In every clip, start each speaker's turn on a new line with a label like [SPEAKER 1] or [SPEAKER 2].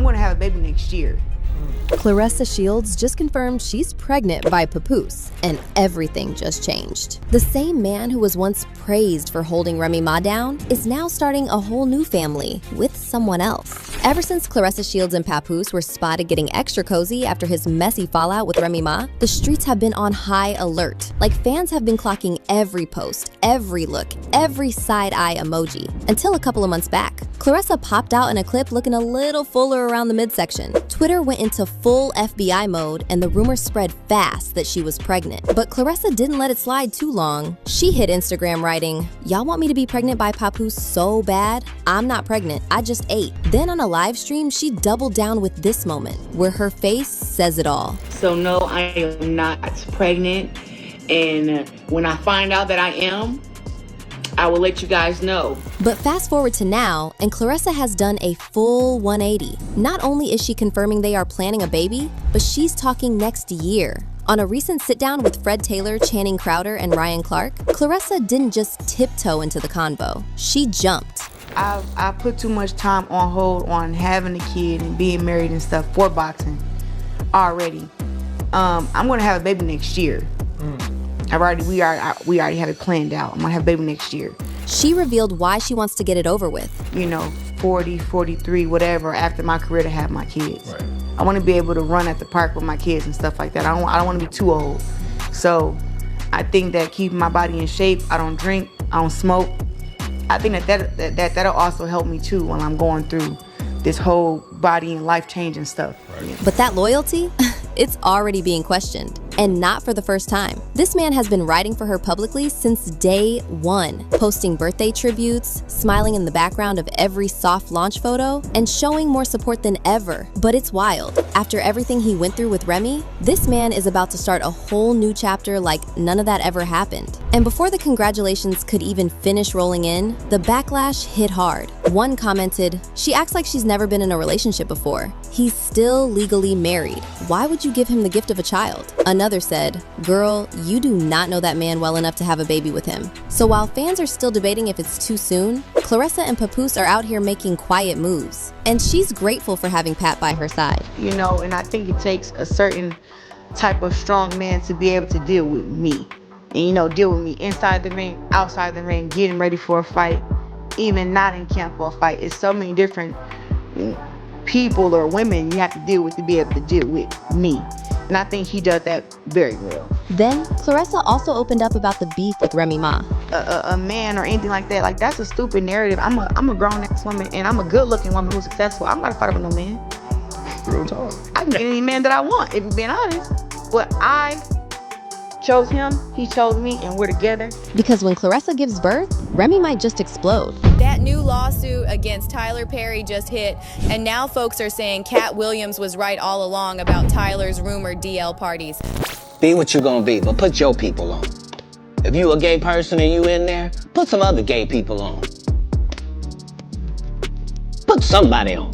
[SPEAKER 1] I'm gonna have a baby next year.
[SPEAKER 2] Claressa Shields just confirmed she's pregnant by Papoose, and everything just changed. The same man who was once praised for holding Remy Ma down is now starting a whole new family with someone else. Ever since Claressa Shields and Papoose were spotted getting extra cozy after his messy fallout with Remy Ma, the streets have been on high alert. Like, fans have been clocking every post, every look, every side-eye emoji, until a couple of months back. Claressa popped out in a clip looking a little fuller around the midsection. Twitter went into full FBI mode, and the rumors spread fast that she was pregnant. But Claressa didn't let it slide too long. She hit Instagram writing, "Y'all want me to be pregnant by Papoose so bad? I'm not pregnant, I just ate." Then on a live stream, she doubled down with this moment, where her face says it all.
[SPEAKER 1] So no, I am not pregnant. And when I find out that I am, I will let you guys know.
[SPEAKER 2] But fast forward to now, and Claressa has done a full 180. Not only is she confirming they are planning a baby, but she's talking next year. On a recent sit-down with Fred Taylor, Channing Crowder, and Ryan Clark, Claressa didn't just tiptoe into the convo. She jumped.
[SPEAKER 1] I put too much time on hold on having a kid and being married and stuff for boxing already. I'm gonna have a baby next year. We already have it planned out. I'm gonna have a baby next year.
[SPEAKER 2] She revealed why she wants to get it over with.
[SPEAKER 1] 40, 43, whatever, after my career to have my kids.
[SPEAKER 3] Right.
[SPEAKER 1] I want to be able to run at the park with my kids and stuff like that. I don't want to be too old. So I think that keeping my body in shape, I don't drink, I don't smoke. I think that'll also help me too when I'm going through this whole body and life changing stuff.
[SPEAKER 3] Right.
[SPEAKER 2] But that loyalty, it's already being questioned. And not for the first time. This man has been writing for her publicly since day one, posting birthday tributes, smiling in the background of every soft launch photo, and showing more support than ever. But it's wild. After everything he went through with Remy, this man is about to start a whole new chapter like none of that ever happened. And before the congratulations could even finish rolling in, the backlash hit hard. One commented, "She acts like she's never been in a relationship before. He's still legally married. Why would you give him the gift of a child?" Another said, "Girl, you do not know that man well enough to have a baby with him." So while fans are still debating if it's too soon, Claressa and Papoose are out here making quiet moves. And she's grateful for having Pat by her side.
[SPEAKER 1] And I think it takes a certain type of strong man to be able to deal with me. And, deal with me inside the ring, outside the ring, getting ready for a fight, even not in camp for a fight. It's so many different people or women you have to deal with to be able to deal with me. And I think he does that very well.
[SPEAKER 2] Then, Claressa also opened up about the beef with Remy Ma.
[SPEAKER 1] A man or anything like that, that's a stupid narrative. I'm a grown-ass woman, and I'm a good-looking woman who's successful. I'm not fighting with no man.
[SPEAKER 3] Real talk.
[SPEAKER 1] I can get any man that I want, if you're being honest. But I chose him, he chose me, and we're together.
[SPEAKER 2] Because when Claressa gives birth, Remy might just explode.
[SPEAKER 4] That new lawsuit against Tyler Perry just hit, and now folks are saying Katt Williams was right all along about Tyler's rumored DL parties.
[SPEAKER 5] Be what you gonna be, but put your people on. If you a gay person and you in there, put some other gay people on. Put somebody on.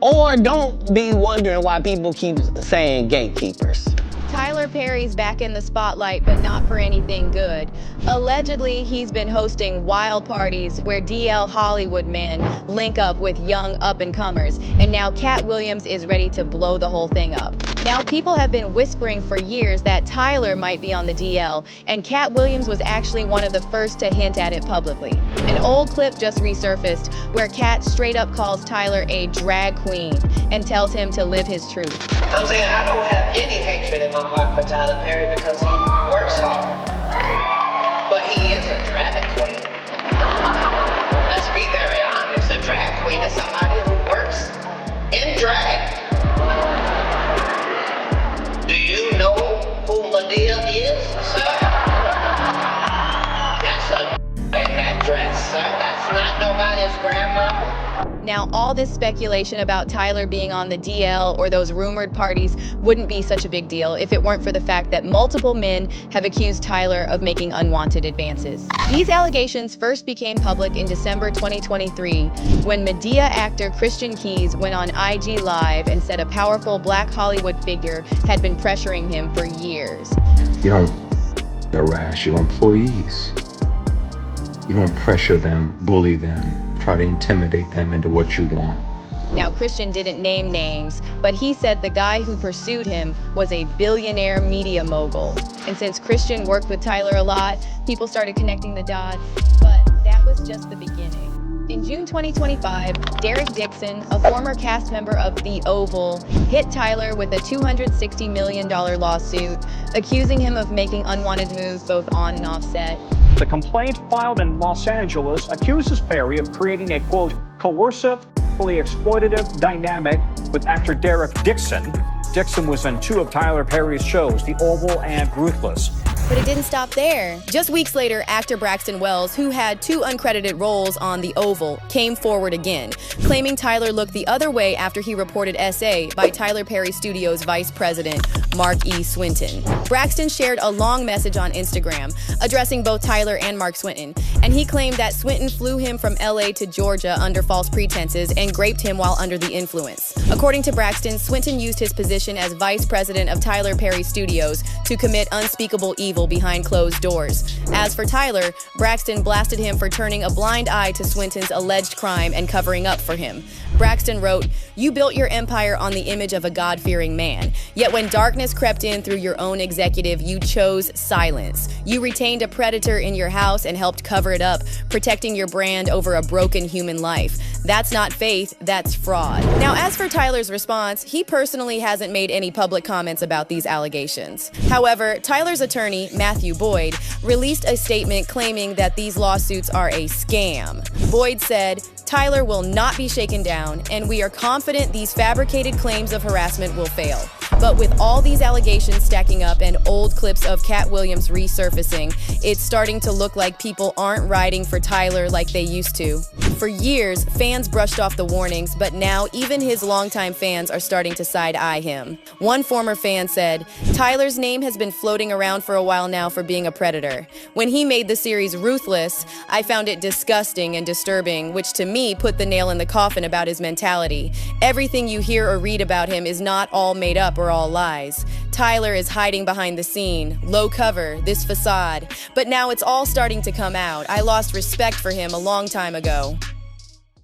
[SPEAKER 5] Or don't be wondering why people keep saying gatekeepers.
[SPEAKER 4] Tyler Perry's back in the spotlight, but not for anything good. Allegedly, he's been hosting wild parties where DL Hollywood men link up with young up-and-comers, and now Katt Williams is ready to blow the whole thing up. Now, people have been whispering for years that Tyler might be on the DL, and Katt Williams was actually one of the first to hint at it publicly. An old clip just resurfaced where Katt straight up calls Tyler a drag queen and tells him to live his truth.
[SPEAKER 5] I'm saying I don't have any hatred in my heart for Tyler Perry because he works hard. But he is a drag queen. Let's be very honest. A drag queen is somebody who works in drag. Do you know who Madea is, sir? That's a in that dress, sir. That's not nobody's grandma.
[SPEAKER 4] Now, all this speculation about Tyler being on the DL or those rumored parties wouldn't be such a big deal if it weren't for the fact that multiple men have accused Tyler of making unwanted advances. These allegations first became public in December 2023 when Madea actor Christian Keys went on IG Live and said a powerful Black Hollywood figure had been pressuring him for years.
[SPEAKER 6] You don't harass your employees. You don't pressure them, bully them, try to intimidate them into what you want.
[SPEAKER 4] Now, Christian didn't name names, but he said the guy who pursued him was a billionaire media mogul. And since Christian worked with Tyler a lot, people started connecting the dots, but that was just the beginning. In June 2025, Derek Dixon, a former cast member of The Oval, hit Tyler with a $260 million lawsuit, accusing him of making unwanted moves both on and off set.
[SPEAKER 3] The complaint filed in Los Angeles accuses Perry of creating a, quote, coercive, fully exploitative dynamic with actor Derek Dixon. Dixon was in 2 of Tyler Perry's shows, The Oval and Ruthless.
[SPEAKER 4] But it didn't stop there. Just weeks later, actor Braxton Wells, who had 2 uncredited roles on The Oval, came forward again, claiming Tyler looked the other way after he reported SA by Tyler Perry Studios vice president, Mark E. Swinton. Braxton shared a long message on Instagram addressing both Tyler and Mark Swinton, and he claimed that Swinton flew him from LA to Georgia under false pretenses and raped him while under the influence. According to Braxton, Swinton used his position as vice president of Tyler Perry Studios to commit unspeakable evil behind closed doors. As for Tyler, Braxton blasted him for turning a blind eye to Swinton's alleged crime and covering up for him. Braxton wrote, "You built your empire on the image of a God-fearing man. Yet when darkness crept in through your own executive, you chose silence. You retained a predator in your house and helped cover it up, protecting your brand over a broken human life. That's not faith, that's fraud." Now, as for Tyler's response, he personally hasn't made any public comments about these allegations. However, Tyler's attorney, Matthew Boyd, released a statement claiming that these lawsuits are a scam. Boyd said, "Tyler will not be shaken down, and we are confident these fabricated claims of harassment will fail. But with all these allegations stacking up and old clips of Katt Williams resurfacing, it's starting to look like people aren't riding for Tyler like they used to. For years, fans brushed off the warnings, but now even his longtime fans are starting to side-eye him." One former fan said, "Tyler's name has been floating around for a while now for being a predator. When he made the series Ruthless, I found it disgusting and disturbing, which to me put the nail in the coffin about his mentality. Everything you hear or read about him is not all made up or all lies. Tyler is hiding behind the scene, low cover, this facade. But now it's all starting to come out. I lost respect for him a long time ago."